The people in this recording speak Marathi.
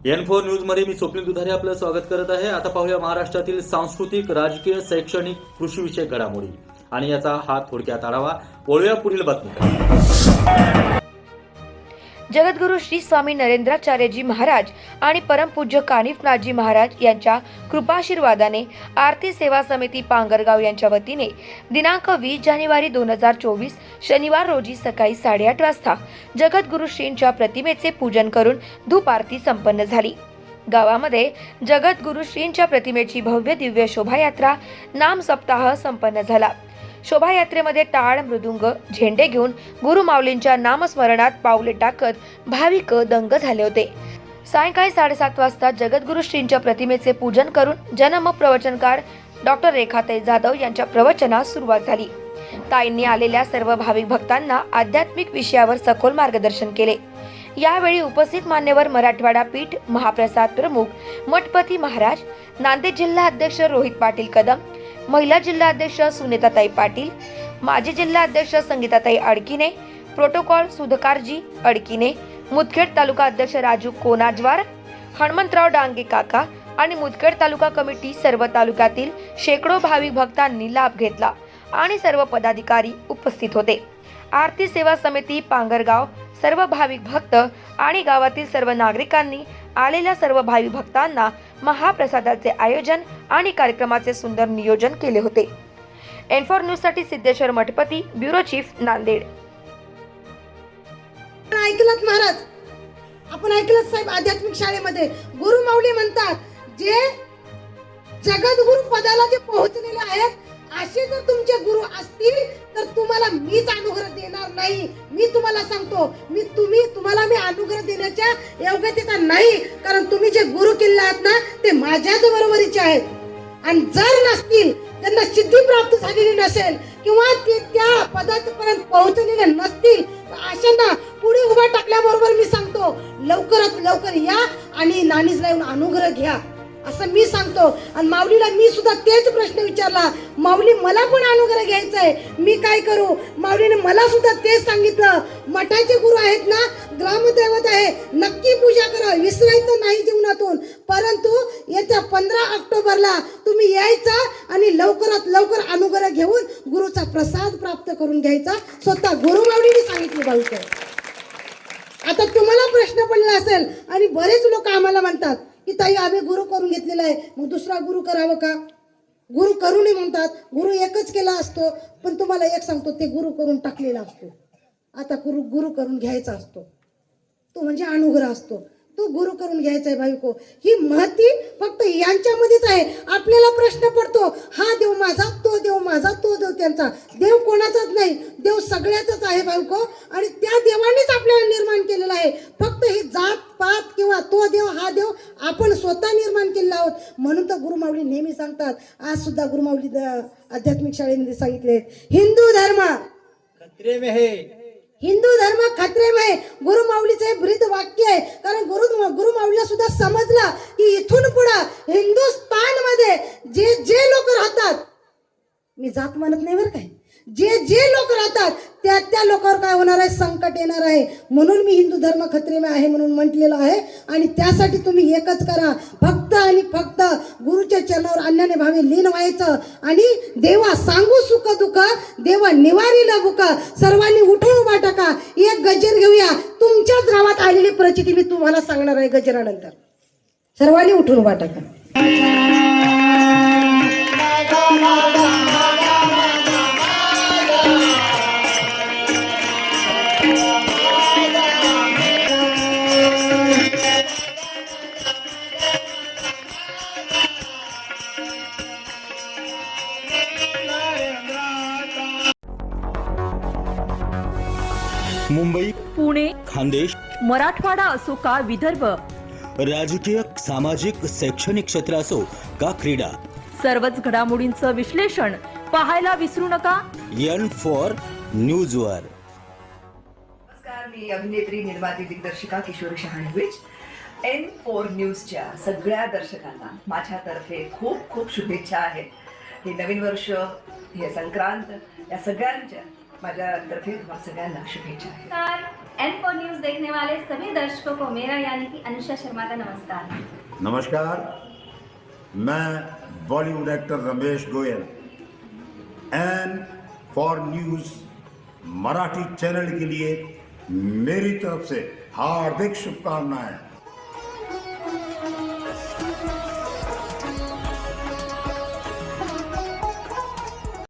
N4 न्यूज मध्ये मी स्वप्नील दुधारे आपलं स्वागत करत आहे। आता पाहूया महाराष्ट्रातील सांस्कृतिक, राजकीय, शैक्षणिक, कृषी विषयक घडामोडी आणि याचा हा थोडक्यात आढावा। वळूया पुढील बातमीकडे। जगद्गुरु श्री स्वामी नरेंद्राचार्यजी महाराज आणि परमपूज्य कानिफनाथजी महाराज यांच्या कृपाशीर्वादाने आरती सेवा समिती पांगरगाव यांच्या वतीने दिनांक 20 जानेवारी 2024 शनिवार रोजी सकाळी 8:30 वाजता जगद्गुरु श्रींच्या प्रतिमेचे पूजन करून धूप आरती संपन्न झाली। गावामध्ये जगद्गुरु श्रींच्या प्रतिमेची भव्य दिव्य शोभायात्रा नाम सप्ताह संपन्न झाला। शोभायात्रेमध्ये टाळ, मृदुंग, झेंडे घेऊन गुरुमाऊलींच्या नामस्मरणात पावले टाकत भाविक दंग झाले होते। सायंकाळी 7:30 वाजता जगद्गुरु श्रींच्या प्रतिमेचे पूजन करून जन्म प्रवचनकार डॉक्टर रेखाताई जाधव यांच्या प्रवचनास सुरुवात झाली। ताईंनी आलेल्या सर्व भाविक भक्तांना आध्यात्मिक विषयावर सखोल मार्गदर्शन केले। यावेळी उपस्थित मान्यवर मराठवाडा पीठ महाप्रसाद प्रमुख मठपती महाराज, नांदेड जिल्हा अध्यक्ष रोहित पाटील कदम, महिला जिल्हा अध्यक्ष सुनेताताई पाटील, माजी जिल्हा अध्यक्ष संगीताताई अडकिने, प्रोटोकॉल सुधकारजी अडकिने, मुदखेड तालुका अध्यक्ष राजू कोनाजवार, हनुमंतराव डांगे काका आणि मुदखेड तालुका कमिटी सर्व तालुक्यातील शेकडो भाविक भक्तांनी लाभ घेतला आणि सर्व पदाधिकारी उपस्थित होते। आरती सेवा समिती पांगरगाव, सर्व भाविक भक्त आणि गावातील सर्व नागरिकांनी आलेल्या सर्व भाविक भक्तांना महाप्रसादाचे आयोजन आणि कार्यक्रमाचे सुंदर नियोजन केले होते। N4 न्यूज साठी सिद्धेश्वर मठपती, ब्युरो चीफ, नांदेड। ऐकलत महाराज, आपण ऐकलत साहेब, आध्यात्मिक शाळेमध्ये गुरुमाऊली म्हणतात, जे जगद्गुरु पदाला जे पोहोचलेले आहेत, असे जर तुमचे गुरु असतील तर तुम्हाला मीच अनुग्रह देणार नाही। मी तुम्हाला सांगतो, तुम्हाला मी अनुग्रह देण्याच्या योग्यतेचा नाही, कारण तुम्ही जे गुरु केले आहात ना, ते माझ्याच बरोबरीचे आहेत। आणि जर नसतील, त्यांना सिद्धी प्राप्त झालेली नसेल किंवा ते त्या पदापर्यंत पोहोचलेले नसतील, तर अशांना पुढे उभा टाकल्याबरोबर मी सांगतो, लवकरात लवकर या आणि नाणीजला येऊन अनुग्रह घ्या, असं मी सांगतो। आणि माऊलीला मी सुद्धा तेच प्रश्न विचारला, माऊली मला पण अनुग्रह घ्यायचा आहे, मी काय करू? माऊलीने मला सुद्धा तेच सांगितलं, मठाचे गुरु आहेत ना, ग्रामदैवत आहे, नक्की पूजा करा, विसरायचं नाही जीवनातून। परंतु येत्या 15 ऑक्टोबरला तुम्ही यायचं आणि लवकरात लवकर अनुग्रह घेऊन गुरुचा प्रसाद प्राप्त करून घ्यायचा, स्वतः गुरु माऊलीने सांगितलं भाऊचं। आता तुम्हाला प्रश्न पडला असेल, आणि बरेच लोक आम्हाला म्हणतात की ताई आम्ही गुरु करून घेतलेला आहे, मग दुसरा गुरु करावं का? गुरु करू नये म्हणतात, गुरु एकच केला असतो। पण तुम्हाला एक सांगतो, ते गुरु करून टाकलेला असतो, आता गुरु करून घ्यायचा असतो, तो म्हणजे अनुग्रह असतो, तो गुरु करून घ्यायचा आहे भाविको। ही महती फक्त यांच्यामध्येच आहे। आपल्याला प्रश्न पडतो, हा देव माझा, तो देव माझा, तो देव त्यांचा, देव कोणाचाच नाही, देव सगळ्याचाच आहे भाविको। आणि त्या देवानेच आपल्याला निर्माण केलेला आहे, फक्त ही जात पात किंवा तो देव हा देव आपण स्वतः निर्माण केलेला आहोत। म्हणून तर गुरुमाऊली नेहमी सांगतात, आज सुद्धा गुरुमाऊली आध्यात्मिक शाळेमध्ये सांगितले, हिंदू धर्म खतरे में है, हिंदू धर्म खतरे में, गुरुमाऊलीचे ब्रीद वाक्य आहे। कारण गुरुमाऊलीला सुद्धा समजलं की इथून पुढे हिंदुस्थान मध्ये जे जे लोक राहतात, मी जात म्हणत नाही बरं काय, जे लोक राहतात त्या लोकांवर काय होणार आहे? संकट येणार आहे। म्हणून मी हिंदू धर्म खतरे में आहे म्हणून म्हटलेलं आहे। आणि त्यासाठी तुम्ही एकच करा, फक्त आणि फक्त गुरुच्या चरणावर अन्याने भावे लीन व्हायचं आणि देवा सांगू सुख दुःख, देवा निवारीला भूक, सर्वांनी उठून उभा टाका, एक गजर घेऊया। तुमच्याच गावात आलेली परिस्थिती मी तुम्हाला सांगणार आहे गजरानंतर, सर्वांनी उठून उभा टाका। मुंबई, पुणे, खानदेश, मराठवाडा असो का विदर्भ, राजकीय, सामाजिक, शैक्षणिक क्षेत्र असो का क्रीडा, सर्वच घडामोडींचं विश्लेषण पाहायला विसरू नका N4 न्यूजवर। नमस्कार, मी अभिनेत्री, निर्माती, दिग्दर्शिका किशोरी शहाणविज। N4 न्यूजच्या सगळ्या दर्शकांना माझ्यातर्फे खूप खूप शुभेच्छा आहेत। हे नवीन वर्ष, हे संक्रांत, या सगळ्यांच्या माझ्यातर्फे तुम्हाला सगळ्यांना शुभेच्छा आहेत. नमस्कार N4 न्यूज देखने वाले सभी दर्शकों को मेरा यानी कि अनुषा शर्मा का नमस्कार. नमस्कार, मैं Bollywood actor Ramesh Goyal N4 news Marathi channel के लिए मेरी तरफ से हार्दिक शुभकामनाएं.